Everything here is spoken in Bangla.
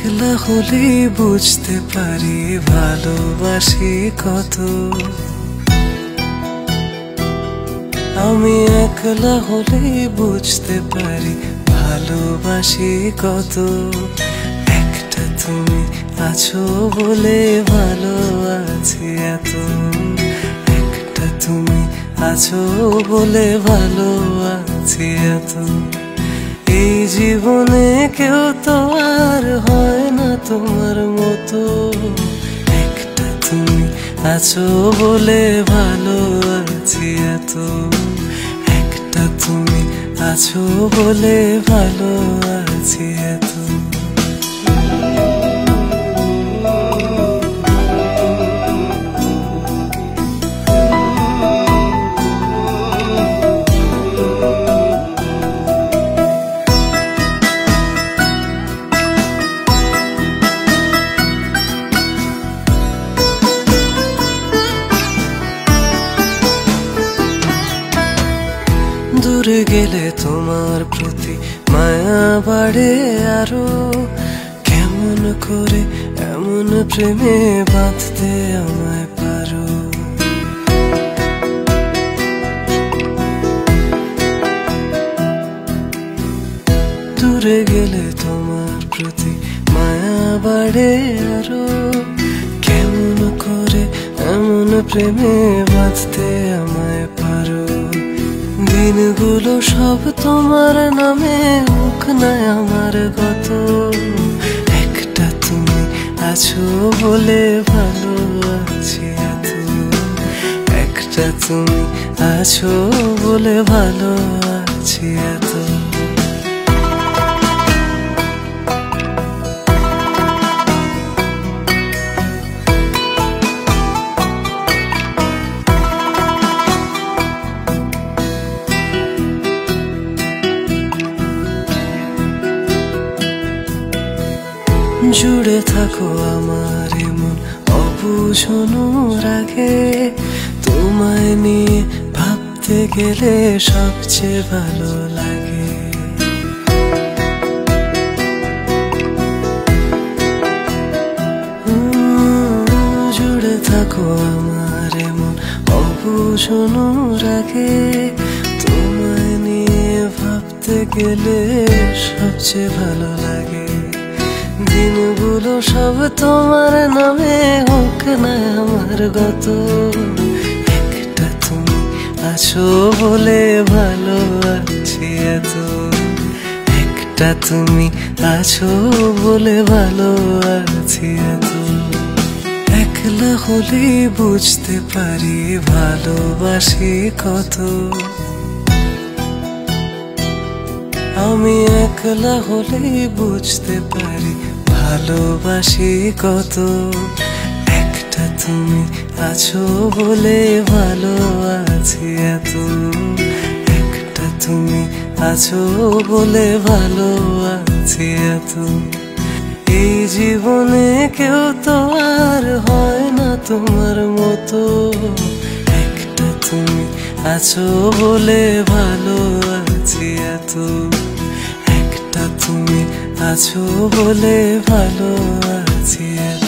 একলা হলেই বুঝতে পারি ভালোবাসি কত। আমি একলা হলেই বুঝতে পারি ভালোবাসি কত। একটা তুমি আছো বলে ভালো আছি এত। একটা তুমি আছো বলে ভালো আছি এত। এই জীবনে কেউ তো আর হয় না তোমার মতো। একটা তুমি আছো বলে ভালো আছি এত। একটা তুমি আছো বলে ভালো আছি এত। দূরে গেলে তোমার প্রতি মায়া বাড়ে আরো। কেমন করে এমন প্রেমে বাঁধতে আমায় পারো। দূরে গেলে তোমার প্রতি মায়া বাড়ে আরো। কেমন করে এমন প্রেমে বাঁধতে আমায় পারো। দিনগুলো সব তোমার নামে হোক না আমার গত। একটা তুমি আছো বলে ভালো আছি এত। একটা তুমি আছো বলে ভালো আছি এত। জুড়ে থাকো আমার মন অবুঝনো রাগে। তোমায় নিয়ে ভাবতে গেলে সবচেয়ে ভালো লাগে। জুড়ে থাকো আমার মন অবুঝনো রাগে। তোমায় নিয়ে ভাবতে গেলে সবচেয়ে ভালো লাগে। দিনগুলো সব তোমার নামে হোক না আমার গত। একটা তুমি আছো বলে ভালো আছি এত। একটা তুমি আছো বলে ভালো আছি এত। একলা হলেই বুঝতে পারি ভালোবাসি কত। আমি একলা হলেই বুঝতে পারি ভালোবাসি কত। একটা তুমি আছো বলে ভালো আছি এত। একটা তুমি আছো বলে ভালো আছি এত। এই জীবনে কেউ তো আর হয় না তোমার মতো। একটা তুমি আছো বলে ভালো আছি এত। একটা তুমি আছো বলে ভালো আছি এত।